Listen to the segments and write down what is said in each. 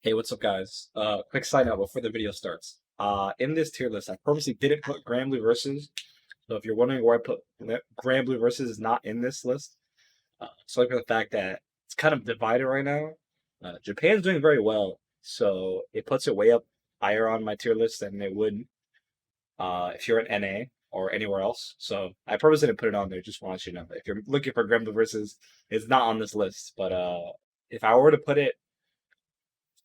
Hey, what's up, guys? Quick side note before the video starts. In this tier list, I purposely didn't put Grand Blue versus. So if you're wondering where I put Grand Blue versus is not in this list, solely for the fact that it's kind of divided right now. Japan's doing very well, so it puts it way up higher on my tier list than it would if you're in NA or anywhere else. So I purposely didn't put it on there. Just want you to know if you're looking for Grand Blue versus, it's not on this list. But if I were to put it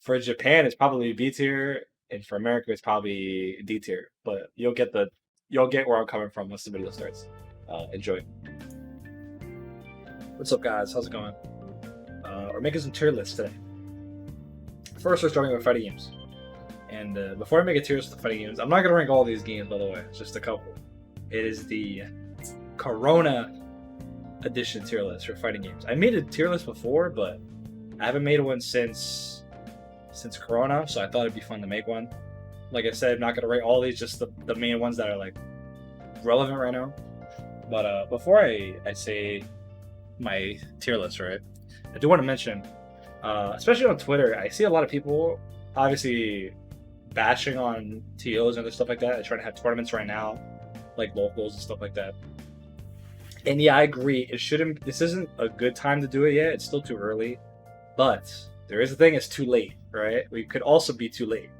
for Japan, it's probably B tier, and for America, it's probably D tier. But you'll get where I'm coming from once the video starts. Enjoy. What's up, guys? How's it going? We're making some tier lists today. First, we're starting with fighting games. And before I make a tier list of fighting games, I'm not gonna rank all these games, by the way. It's just a couple. It is the Corona edition tier list for fighting games. I made a tier list before, but I haven't made one since Corona, so I thought it'd be fun to make one. Like I said, I'm not gonna rate all these, just the main ones that are like relevant right now. But before I say my tier list, right, I do want to mention, especially on Twitter, I see a lot of people obviously bashing on TOs and other stuff like that. They're trying to have tournaments right now, like locals and stuff like that. And yeah, I agree. This isn't a good time to do it yet. It's still too early. But there is a thing, it's too late, right? We could also be too late.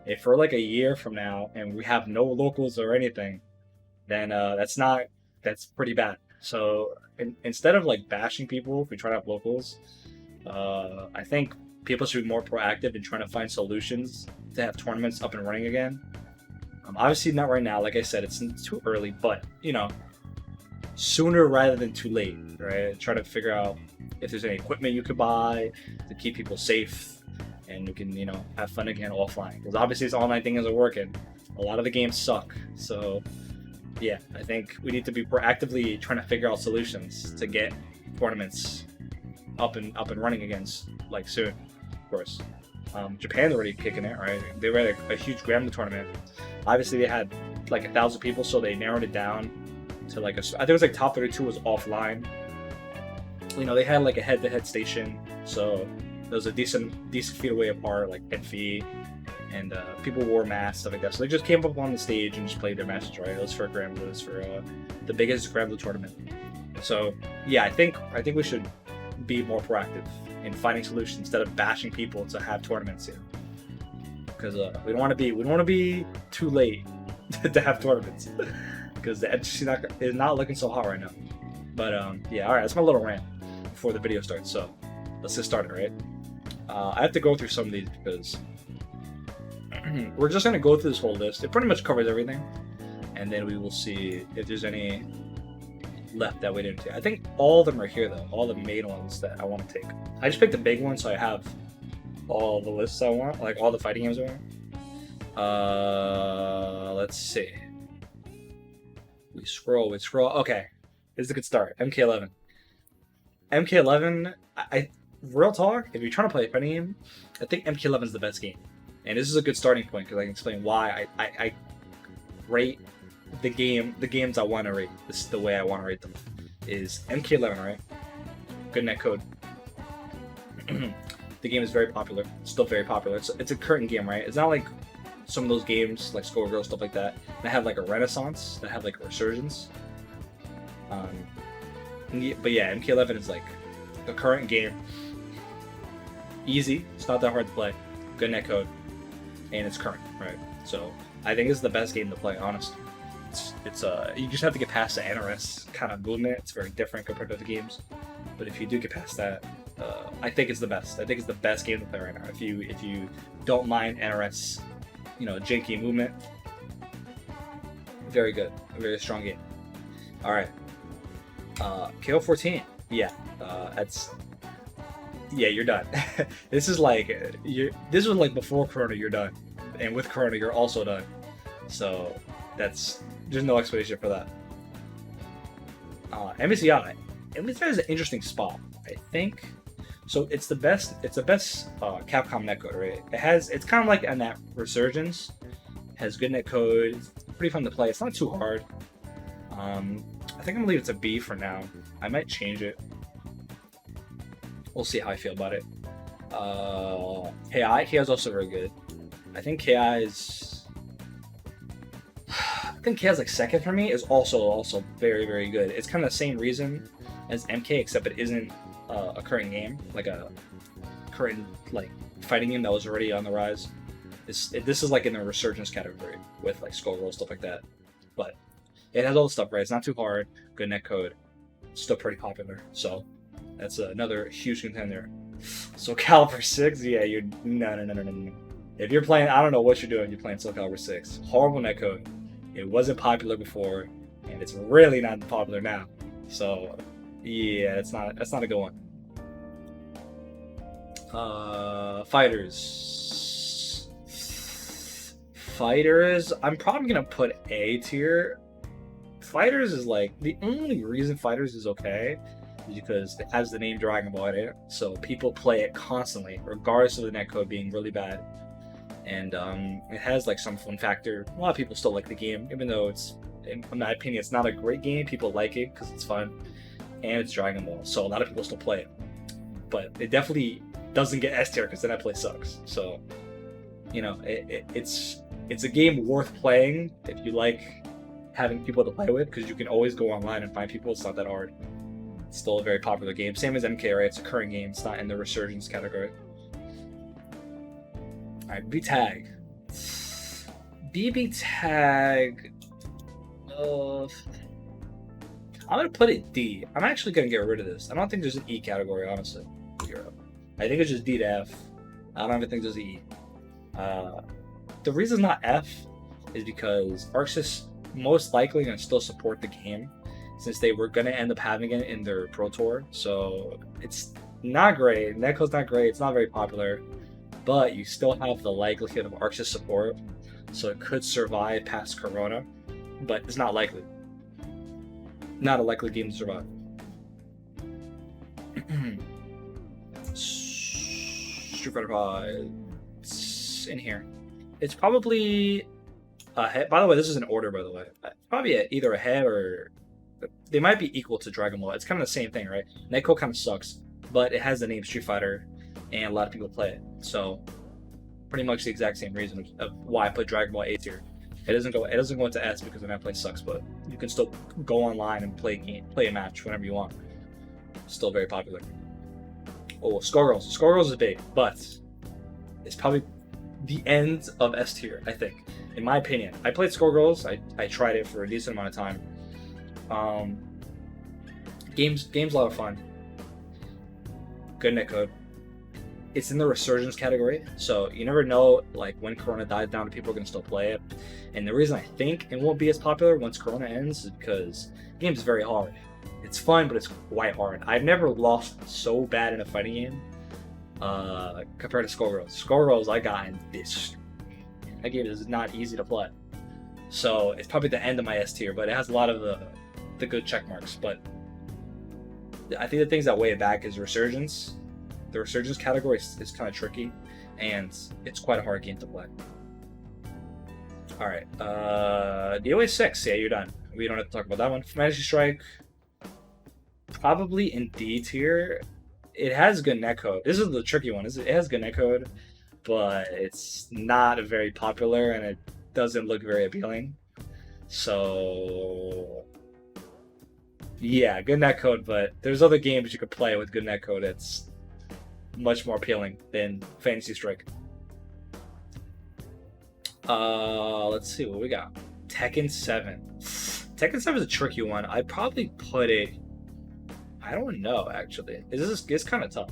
If we're like a year from now and we have no locals or anything, then that's pretty bad. So instead of like bashing people if we try to have locals, I think people should be more proactive in trying to find solutions to have tournaments up and running again. Obviously not right now, like I said, it's too early, but sooner rather than too late, right? Try to figure out if there's any equipment you could buy to keep people safe and you can, have fun again offline. Because obviously this online thing isn't working. A lot of the games suck. So yeah, I think we need to be proactively trying to figure out solutions to get tournaments up and running again, like soon, of course. Japan's already kicking it, right? They were at a huge Grand tournament. Obviously they had like 1,000 people, so they narrowed it down to like I think it was like top 32 was offline. They had like a head-to-head station, so there was a decent feet away apart, like 10 feet, and people wore masks, stuff like that. So they just came up on the stage and just played their matches, right? It was for Grand Blue, it was for the biggest Grand Blue tournament. So yeah, I think we should be more proactive in finding solutions instead of bashing people to have tournaments here, because we don't want to be too late to have tournaments, because the FGC is not looking so hot right now. But yeah, all right, that's my little rant before the video starts. So let's get started, right? I have to go through some of these because we're just gonna go through this whole list. It pretty much covers everything, and then we will see if there's any left that we didn't take. I think all of them are here though, all the main ones that I want to take. I just picked the big one, so I have all the lists I want, like all the fighting games I want. Let's see. We scroll. Okay, this is a good start. MK11. MK11, I real talk, if you're trying to play a fighting game, I think MK11 is the best game. And this is a good starting point because I can explain why I rate the games I want to rate. This is the way I want to rate them. Is MK11, right? Good net code. The game is very popular. Still very popular. It's a current game, right? It's not like some of those games like Skullgirls, stuff like that have like a renaissance, that have like a resurgence. But yeah, MK11 is like the current game. Easy. It's not that hard to play. Good net code, and it's current, right? So I think it's the best game to play. Honestly, it's you just have to get past the NRS kind of movement. It's very different compared to the games, but if you do get past that, I think it's the best. I think it's the best game to play right now. If you don't mind NRS, janky movement, very good, a very strong game. All right. KO14, yeah, you're done. This is like this was like before Corona, you're done, and with Corona, you're also done. So there's no explanation for that. MBCI is an interesting spot, I think. So it's the best Capcom netcode, right? It's kind of like a net resurgence. It has good netcode. It's pretty fun to play. It's not too hard. I think I'm gonna leave it to B for now. I might change it. We'll see how I feel about it. KI is also very good. I think KI is. I think KI is like second for me. Is also very good. It's kind of the same reason as MK, except it isn't a current game, like a current like fighting game that was already on the rise. This is like in the resurgence category with like Skullgirl, stuff like that. But it has all the stuff right. It's not too hard. Good netcode. Still pretty popular. So that's another huge contender. So Calibur 6, yeah, you're no. If you're playing, I don't know what you're doing. You're playing Soul Calibur 6. Horrible netcode. It wasn't popular before, and it's really not popular now. So yeah, that's not a good one. Fighters, I'm probably gonna put A tier. Fighters is like, the only reason Fighters is okay is because it has the name Dragon Ball in it, so people play it constantly, regardless of the netcode being really bad. And it has like some fun factor. A lot of people still like the game, even though it's, in my opinion, it's not a great game. People like it because it's fun, and it's Dragon Ball, so a lot of people still play it. But it definitely doesn't get S tier because then that play sucks. So, you know, it's a game worth playing if you like having people to play with, because you can always go online and find people. It's not that hard. It's still a very popular game. Same as MK, right? It's a current game. It's not in the resurgence category. Alright, BB Tag. BB Tag. I'm gonna put it D. I'm actually gonna get rid of this. I don't think there's an E category, honestly. I think it's just D to F. I don't even think there's an E. The reason not F is because ArcSys most likely going to still support the game, since they were going to end up having it in their Pro Tour. So it's not great. Netcode's not great. It's not very popular, but you still have the likelihood of ArcSys support, so it could survive past Corona, but it's not likely. Not a likely game to survive. Street Fighter 5. It's in here. It's probably ahead. By the way, this is an order, by the way. Probably either ahead or they might be equal to Dragon Ball. It's kind of the same thing, right? Netcode kind of sucks, but it has the name Street Fighter, and a lot of people play it. So pretty much the exact same reason of why I put Dragon Ball A tier. It doesn't go into S because the netplay sucks, but you can still go online and play a match whenever you want. Still very popular. Oh, Skullgirls. Skullgirls is big, but it's probably the end of S tier, I think, in my opinion. I played Skullgirls. I tried it for a decent amount of time. Game's a lot of fun. Good netcode. It's in the resurgence category, so you never know like when Corona dies down, people are gonna still play it. And the reason I think it won't be as popular once Corona ends is because the game is very hard. It's fun, but it's quite hard. I've never lost so bad in a fighting game compared to Skullgirls. Skullgirls, I got in this. That game is not easy to play. So it's probably the end of my S tier, but it has a lot of the good check marks. But I think the things that weigh it back is Resurgence. The Resurgence category is kind of tricky, and it's quite a hard game to play. Alright, DOA 6, yeah, you're done. We don't have to talk about that one. Fantasy Strike, probably in D tier. It has good netcode. This is the tricky one. It has good netcode, but it's not very popular, and it doesn't look very appealing. So yeah, good netcode, but there's other games you could play with good netcode. It's much more appealing than Fantasy Strike. Let's see what we got. Tekken 7. Tekken 7 is a tricky one. I'd probably put it, I don't know actually. It's kind of tough.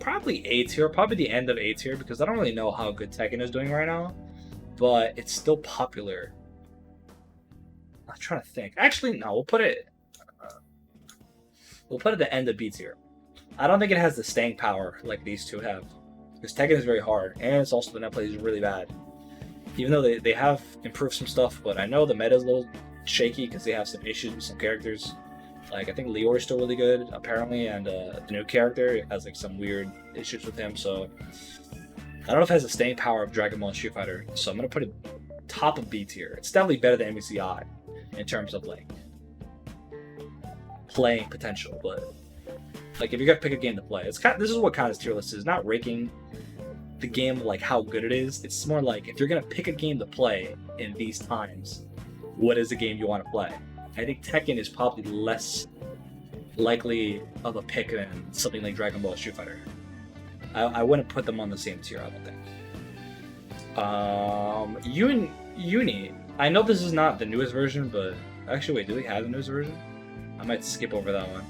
Probably A tier, probably the end of A tier, because I don't really know how good Tekken is doing right now, but it's still popular. I'm trying to think. Actually, no, we'll put it at the end of B tier. I don't think it has the staying power like these two have, because Tekken is very hard, and it's also the netplay is really bad. Even though they have improved some stuff, but I know the meta is a little shaky because they have some issues with some characters. Like I think Lior is still really good apparently, and the new character has like some weird issues with him. So I don't know if it has the staying power of Dragon Ball and Street Fighter. So I'm gonna put it top of B tier. It's definitely better than MVCI in terms of like playing potential, but Like if you're gonna pick a game to play, this is what kind of tier list is. Not ranking the game like how good it is. It's more like if you're gonna pick a game to play in these times, what is the game you want to play? I think Tekken is probably less likely of a pick than something like Dragon Ball Street Fighter. I wouldn't put them on the same tier, I don't think. Uni. I know this is not the newest version, but actually, wait, do they have the newest version? I might skip over that one.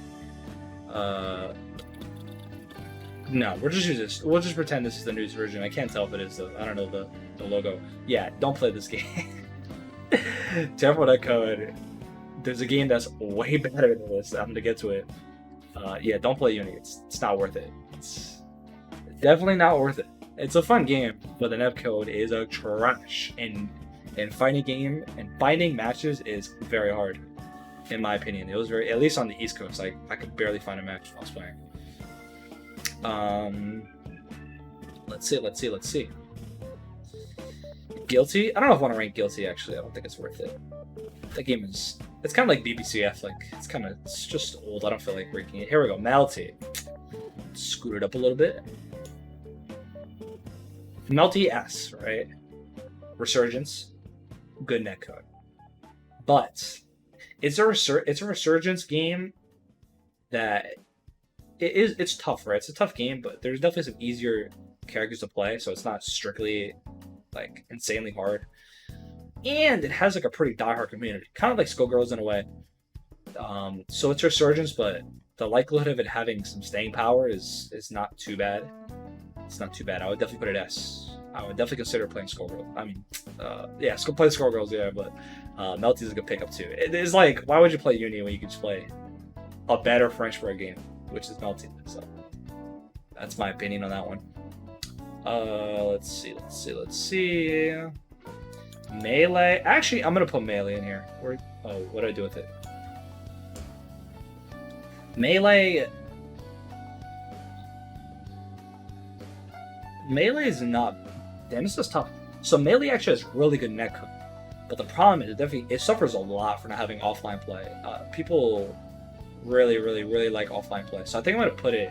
No, we'll just pretend this is the newest version. I can't tell if it is though. I don't know the logo. Yeah, don't play this game. Terrible netcode. There's a game that's way better than this. I'm gonna get to it. Yeah, don't play Uni. It's not worth it. It's definitely not worth it. It's a fun game, but the netcode is a trash. And fighting game and finding matches is very hard, in my opinion. It was very, at least on the East Coast, I could barely find a match while I was playing. Let's see. Guilty? I don't know if I want to rank Guilty, actually. I don't think it's worth it. That game is... It's kind of like BBCF. Like, it's just old. I don't feel like ranking it. Here we go. Melty. Scoot it up a little bit. Melty S, right? Resurgence. Good netcode. But it's a Resurgence game that... It's tough, right? It's a tough game, but there's definitely some easier characters to play, so it's not strictly like insanely hard. And it has like a pretty diehard community, kind of like Skullgirls in a way. So it's Resurgence, but the likelihood of it having some staying power is not too bad. It's not too bad. I would definitely put it S. I would definitely consider playing Skullgirls. I mean, yeah, play Skullgirls, yeah, but Melty is a good pickup too. It is like, why would you play Uni when you could just play a better French-bird game, which is Melty? So that's my opinion on that one. Let's see. Melee. Actually, I'm gonna put Melee in here. What do I do with it? Melee is not... Damn, this is tough. So Melee actually has really good netcode, but the problem is it suffers a lot for not having offline play. People really like offline play, so I think I'm gonna put it...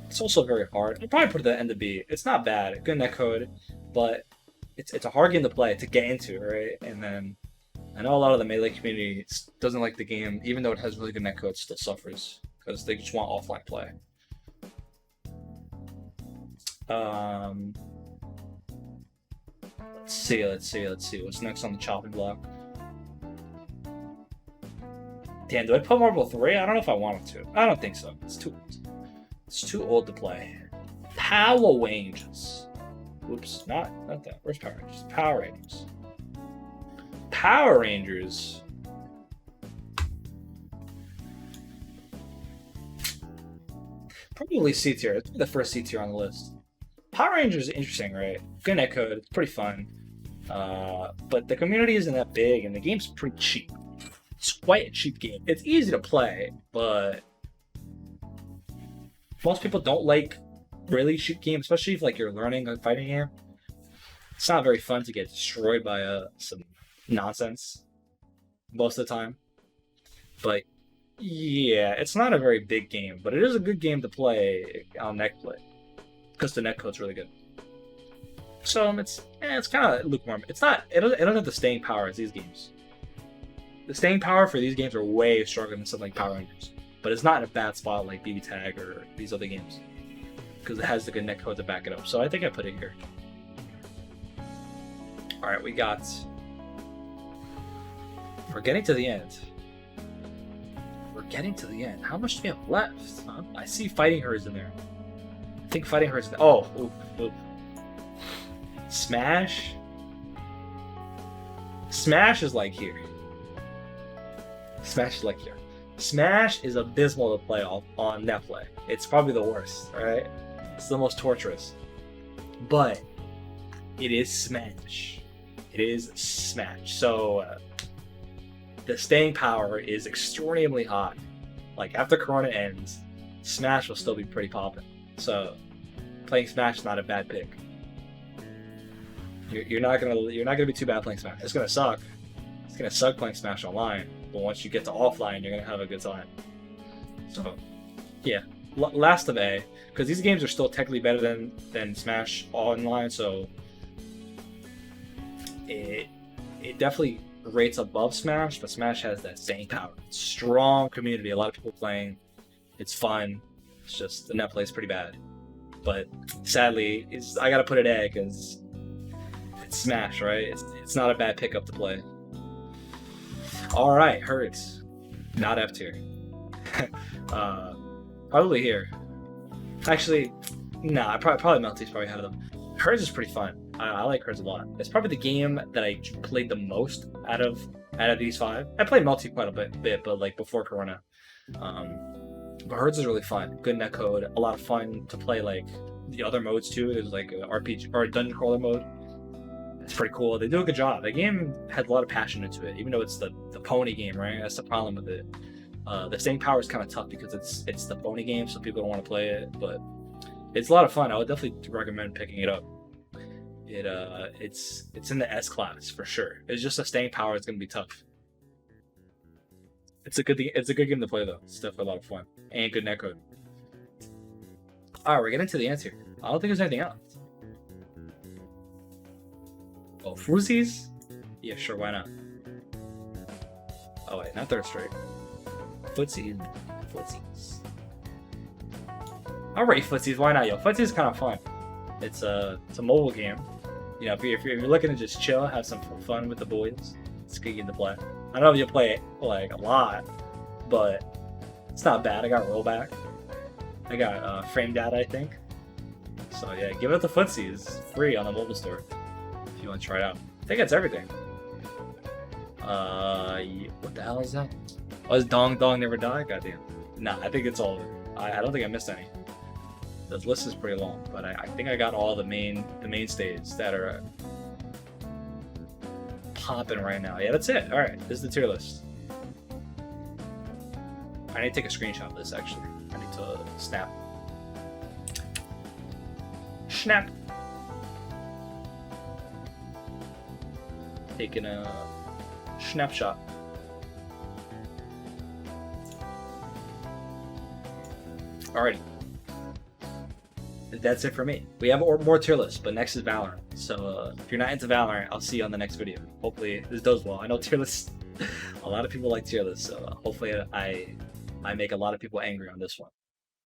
It's also very hard. I'll probably put it at the end of B. It's not bad. Good netcode, but it's a hard game to play, to get into, right? And then I know a lot of the Melee community doesn't like the game, even though it has really good netcode, it still suffers because they just want offline play. Let's see. What's next on the chopping block? Damn, do I put Marble 3? I don't know if I wanted to. I don't think so. It's too old to play. Power Rangers. Oops, not that. Where's Power Rangers? Power Rangers. Power Rangers. Probably C tier. It's the first C tier on the list. Power Rangers is interesting, right? Good netcode. It's pretty fun. But the community isn't that big, and the game's pretty cheap. It's quite a cheap game. It's easy to play, but most people don't like really cheap games, especially if like you're learning a fighting game. It's not very fun to get destroyed by some nonsense most of the time. But yeah, it's not a very big game, but it is a good game to play on netplay because the netcode's really good. So it's kind of lukewarm. It doesn't have the staying power as these games. The staying power for these games are way stronger than something like Power Rangers, but it's not in a bad spot like BB Tag or these other games because it has the good netcode to back it up. So I think I put it here. All right, we're getting to the end. How much do we have left? Huh? I see Fighting Herds in there. I think Fighting Herds. Oof. Smash. Smash is like here. Smash is abysmal to play on netplay. It's probably the worst, right? It's the most torturous. But it is Smash. So the staying power is extremely high. Like after Corona ends, Smash will still be pretty poppin'. So playing Smash is not a bad pick. You're not gonna be too bad playing Smash. It's gonna suck. It's gonna suck playing Smash online, but once you get to offline, you're gonna have a good time. So, yeah, last of A, because these games are still technically better than Smash online, so it definitely rates above Smash, but Smash has that same power. Strong community, a lot of people playing. It's fun. It's just the net play is pretty bad. But sadly, I gotta put it A because it's Smash, right? It's not a bad pickup to play. All right, Hertz, not F tier. Probably here. Actually, nah. Probably Melty's probably ahead of them. Hertz is pretty fun. I like Hertz a lot. It's probably the game that I played the most out of these 5. I played Melty quite a bit, but like before Corona. But Hertz is really fun. Good netcode. A lot of fun to play like the other modes too. There's like a RPG or a dungeon crawler mode. It's pretty cool. They do a good job. The game has a lot of passion into it, even though it's the pony game, right? That's the problem with it. The staying power is kind of tough because it's the pony game, so people don't want to play it. But it's a lot of fun. I would definitely recommend picking it up. It's in the S class for sure. It's just a staying power. It's gonna be tough. It's a good game to play though. It's definitely a lot of fun and good netcode. All right, we're getting to the end here. I don't think there's anything else. Oh, Fruities? Yeah, sure. Why not? Oh wait, not third straight. Footsies. Alright, Footsies. Why not, yo? Footsies is kind of fun. It's a mobile game. You know, if you're looking to just chill, have some fun with the boys, it's a good game to play. I don't know if you play it like a lot, but it's not bad. I got rollback. I got frame data, I think. So yeah, give it the Footsies. It's free on the mobile store if you want to try it out. I think that's everything. What the hell is that? Oh, is Dong Never Die? Goddamn. Nah, I think it's all. I don't think I missed any. The list is pretty long, but I think I got all the mainstays that are popping right now. Yeah, that's it. All right, this is the tier list. I need to take a screenshot of this actually. I need to snap. Taking a snapshot. Alrighty. That's it for me. We have more tier lists, but next is Valorant. So if you're not into Valorant, I'll see you on the next video. Hopefully this does well. I know tier lists, a lot of people like tier lists, so hopefully I make a lot of people angry on this one.